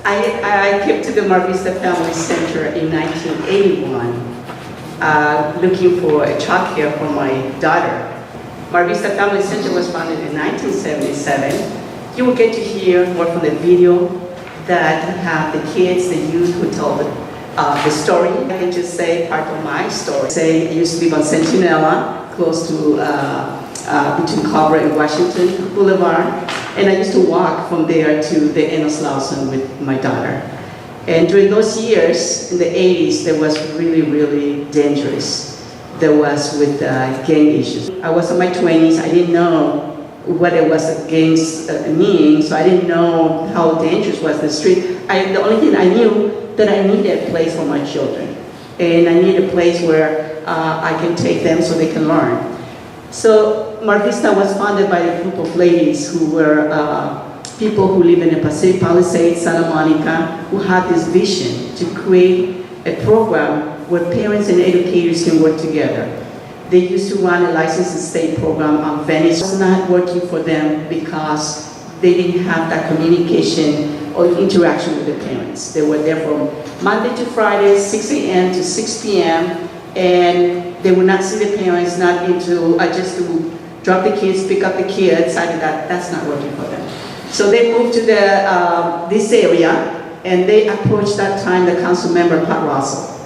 I came to the Vista Family Center in 1981, looking for a child care for my daughter. Vista Family Center was founded in 1977. You will get to hear more from the video that have the kids, the youth who tell the story. I can just say part of my story. I used to live on Centinela, close to between Culver and Washington Boulevard, and I used to walk from there to the Enos Lawson with my daughter. And during those years, in the 80s, there was really, really dangerous. There was with gang issues. I was in my 20s, I didn't know what it was that gangs mean, so I didn't know how dangerous was the street. The only thing I knew that I needed a place for my children. And I needed a place where I can take them so they can learn. So Vista was founded by a group of ladies who were people who live in the Pacific Palisades, Santa Monica, who had this vision to create a program where parents and educators can work together. They used to run a licensed state program on Venice. It was not working for them because they didn't have that communication or interaction with the parents. They were there from Monday to Friday, 6 a.m. to 6 p.m., and they would not see the parents, not into just to drop the kids, pick up the kids. I did that. That's not working for them. So they moved to this area, and they approached that time the council member, Pat Russell.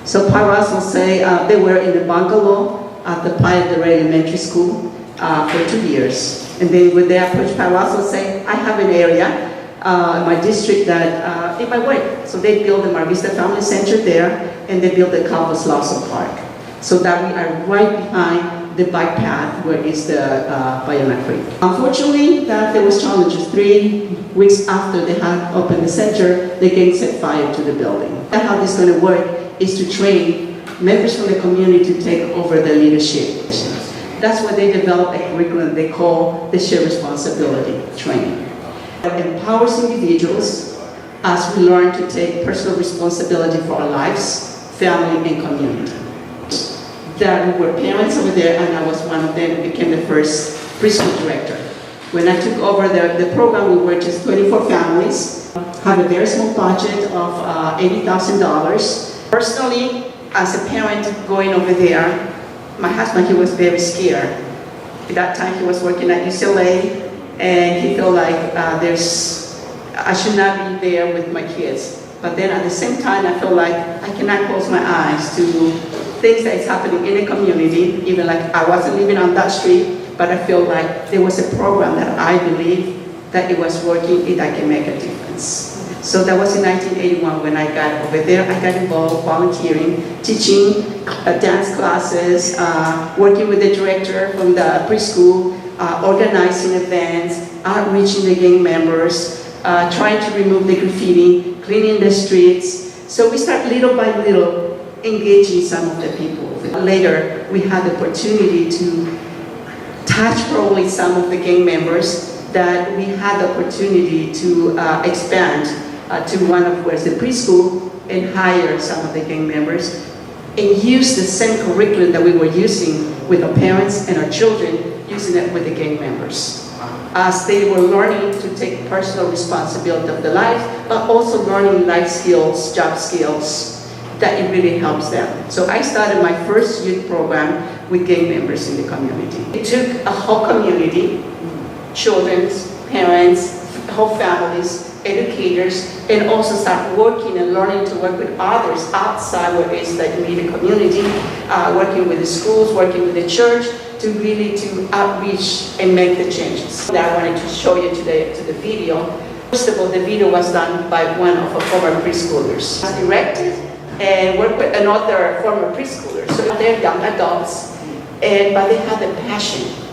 So Pat Russell say they were in the bungalow at the Playa del Rey Elementary School for 2 years. And then when they approached Pat Russell, say, I have an area in my district that it might work. So they built the Vista Family Center there, and they built the Calvus Lawson Park. So that we are right behind the bike path where is the Bayona Creek. Unfortunately, there was challenges. 3 weeks after they had opened the center, the gang set fire to the building. And how this is going to work is to train members from the community to take over the leadership. That's why they developed a curriculum they call the shared responsibility training. It empowers individuals as we learn to take personal responsibility for our lives, family, and community. That we were parents over there, and I was one of them who became the first preschool director. When I took over the program, we were just 24 families, had a very small budget of $80,000. Personally, as a parent going over there, my husband, he was very scared. At that time, he was working at UCLA, and he felt like I should not be there with my kids. But then at the same time, I felt like I cannot close my eyes to things that is happening in the community, even like I wasn't living on that street, but I feel like there was a program that I believe that it was working and I can make a difference. So that was in 1981 when I got over there. I got involved volunteering, teaching dance classes, working with the director from the preschool, organizing events, outreaching the gang members, trying to remove the graffiti, cleaning the streets. So we start little by little engaging some of the people. Later, we had the opportunity to touch probably some of the gang members that we had the opportunity to expand to one of where's the preschool and hire some of the gang members and use the same curriculum that we were using with our parents and our children, using it with the gang members. As they were learning to take personal responsibility of their life, but also learning life skills, job skills, that it really helps them. So I started my first youth program with gang members in the community. It took a whole community, children, parents, whole families, educators, and also start working and learning to work with others outside where it's the immediate community, working with the schools, working with the church, to really to outreach and make the changes. That I wanted to show you today to the video. First of all, the video was done by one of our former preschoolers. I directed and worked with another former preschooler. So they're young adults, but they have the passion.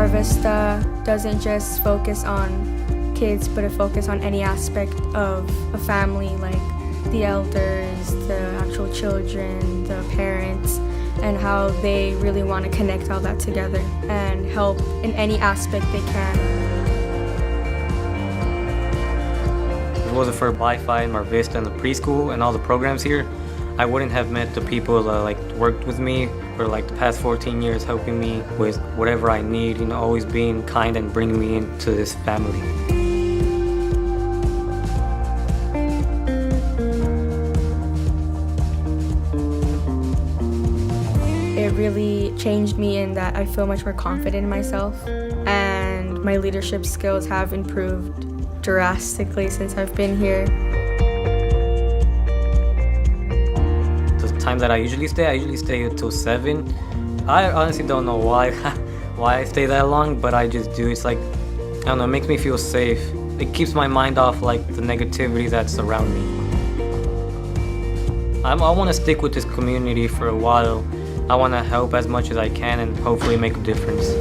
Mar Vista doesn't just focus on kids, but it focuses on any aspect of a family, like the elders, the actual children, the parents, and how they really want to connect all that together and help in any aspect they can. If it wasn't for Wi-Fi and Mar Vista and the preschool and all the programs here, I wouldn't have met the people that worked with me for the past 14 years, helping me with whatever I need, always being kind and bringing me into this family. It really changed me in that I feel much more confident in myself, and my leadership skills have improved drastically since I've been here. The time that I usually stay until 7. I honestly don't know why I stay that long, but I just do. It's I don't know, it makes me feel safe. It keeps my mind off the negativity that's around me. I want to stick with this community for a while. I want to help as much as I can and hopefully make a difference.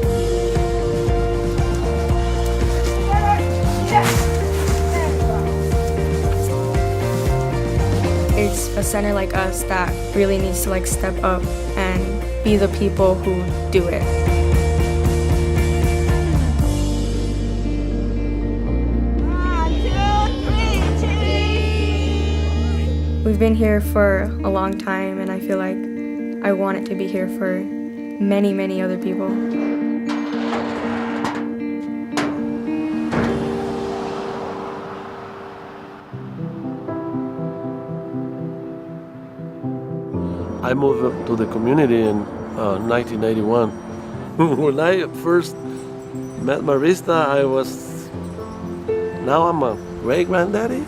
It's a center like us that really needs to step up and be the people who do it. We've been here for a long time, and I feel like I want it to be here for many, many other people. I moved up to the community in 1981. When I first met Mar Vista, now I'm a great-granddaddy.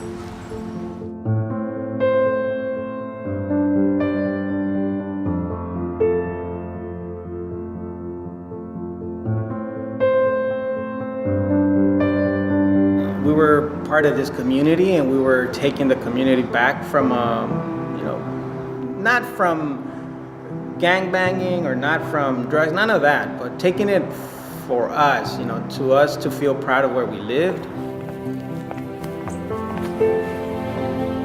We were part of this community, and we were taking the community back from not from gangbanging or not from drugs, none of that, but taking it for us, to us to feel proud of where we lived.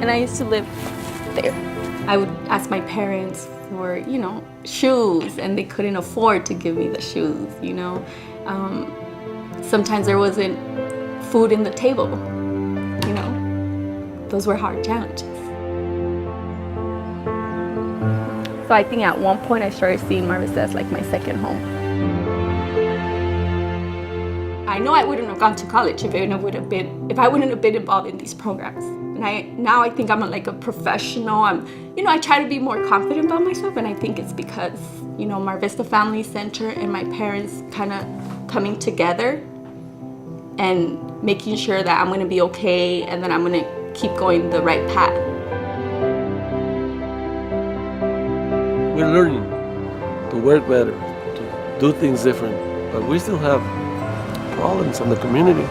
And I used to live there. I would ask my parents for, shoes, and they couldn't afford to give me the shoes, Sometimes there wasn't food in the table, Those were hard challenges. So I think at one point I started seeing Mar Vista as my second home. I know I wouldn't have gone to college if I wouldn't have been involved in these programs. And now I think I'm a professional. I try to be more confident about myself, and I think it's because, Mar Vista Family Center and my parents kind of coming together and making sure that I'm going to be okay and that I'm going to keep going the right path. We're learning to work better, to do things different, but we still have problems in the community.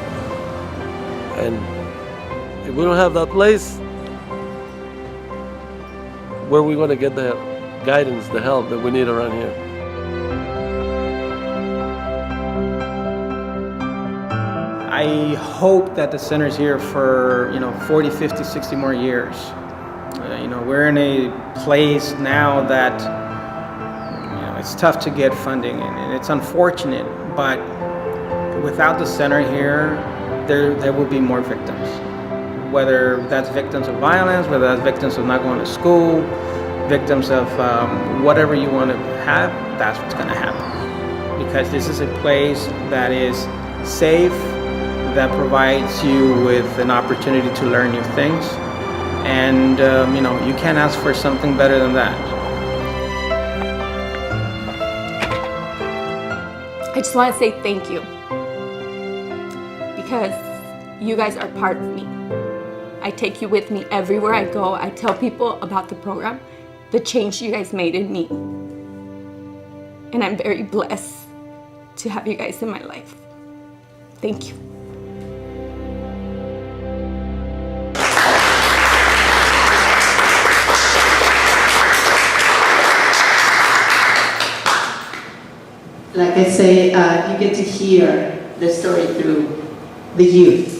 And if we don't have that place, where are we going to get the guidance, the help that we need around here? I hope that the center's here for 40, 50, 60 more years. We're in a place now that it's tough to get funding, and it's unfortunate, but without the center here, there will be more victims. Whether that's victims of violence, whether that's victims of not going to school, victims of whatever you want to have, that's what's going to happen. Because this is a place that is safe, that provides you with an opportunity to learn new things. And, you can't ask for something better than that. I just want to say thank you, because you guys are part of me. I take you with me everywhere I go. I tell people about the program, the change you guys made in me. And I'm very blessed to have you guys in my life. Thank you. Like I say, you get to hear the story through the youth.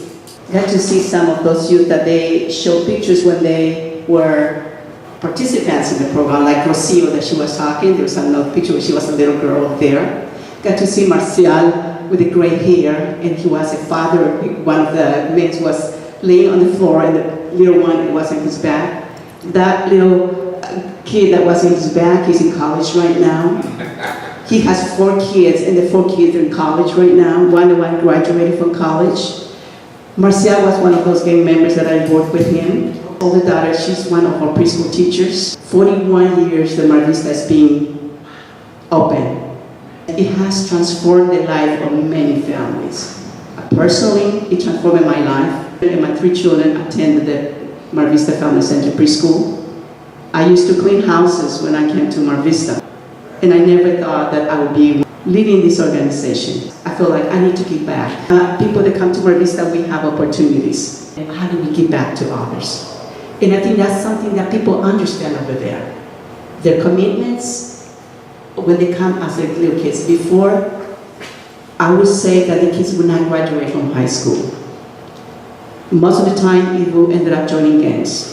Got to see some of those youth that they show pictures when they were participants in the program, like Rocio that she was talking. There was another picture where she was a little girl up there. Got to see Marcial with the gray hair, and he was a father. One of the men was laying on the floor, and the little one was in his back. That little kid that was in his back is in college right now. He has 4 kids, and the 4 kids are in college right now. One graduated from college. Marcia was one of those gang members that I worked with him. Older daughter, she's one of our preschool teachers. 41 years that Mar Vista has been open. It has transformed the life of many families. Personally, it transformed my life. And my 3 children attended the Mar Vista Family Center preschool. I used to clean houses when I came to Mar Vista. And I never thought that I would be leading this organization. I feel like I need to give back. People that come to Mar Vista, we have opportunities. And how do we give back to others? And I think that's something that people understand over there. Their commitments, when they come as little kids. Before, I would say that the kids would not graduate from high school. Most of the time, people ended up joining gangs.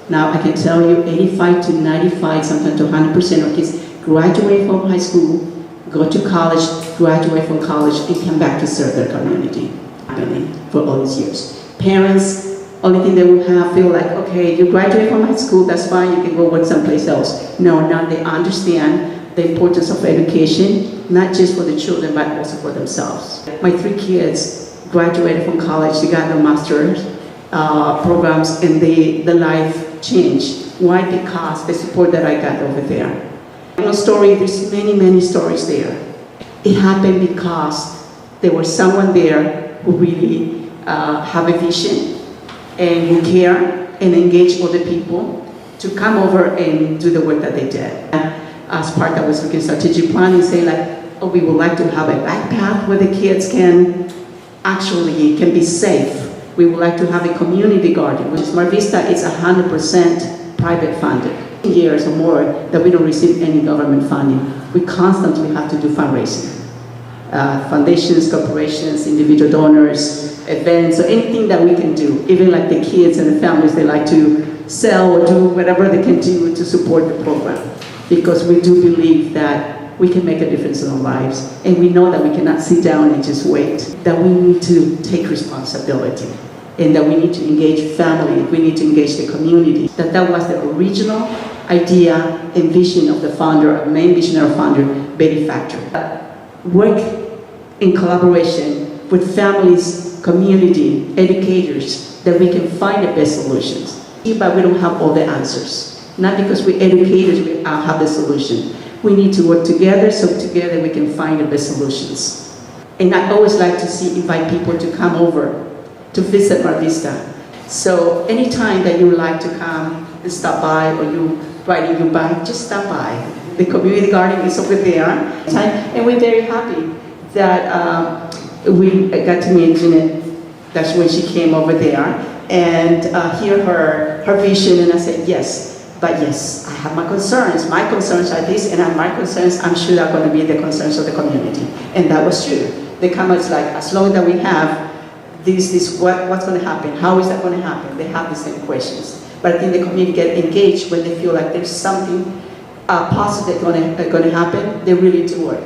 Now, I can tell you 85 to 95, sometimes to 100% of kids graduate from high school, go to college, graduate from college, and come back to serve their community. Happening for all these years. Parents, only thing they will have, feel like, okay, you graduate from high school, that's fine, you can go work someplace else. No, now they understand the importance of education, not just for the children, but also for themselves. My 3 kids graduated from college, they got their master's programs, and the life changed. Why? Because the support that I got over there. Story, there's many, many stories there. It happened because there was someone there who really have a vision and who care and engage other people to come over and do the work that they did. As part I was looking at strategic planning, say like, oh, we would like to have a bike path where the kids can be safe. We would like to have a community garden, which is Mar Vista is 100% private funded. Years or more that we don't receive any government funding. We constantly have to do fundraising. Foundations, corporations, individual donors, events, or anything that we can do. Even like the kids and the families, they like to sell or do whatever they can do to support the program. Because we do believe that we can make a difference in our lives. And we know that we cannot sit down and just wait. That we need to take responsibility. And that we need to engage family, we need to engage the community. That was the original idea and vision of the founder, main visionary founder, Betty Factor. Work in collaboration with families, community, educators, that we can find the best solutions. But we don't have all the answers. Not because we're educators, we have the solution. We need to work together, so together we can find the best solutions. And I always like to invite people to come over to visit Mar Vista. So anytime that you would like to come and stop by, or you riding your bike, just stop by. The community garden is over there. And we're very happy that we got to meet Jeanette. That's when she came over there, and hear her vision, and I said, yes, but yes, I have my concerns. My concerns are this, and my concerns, I'm sure, are going to be the concerns of the community. And that was true. The comments like, as long as we have what's going to happen? How is that going to happen? They have the same questions. But I think the community get engaged when they feel like there's something positive going to happen. They really do work.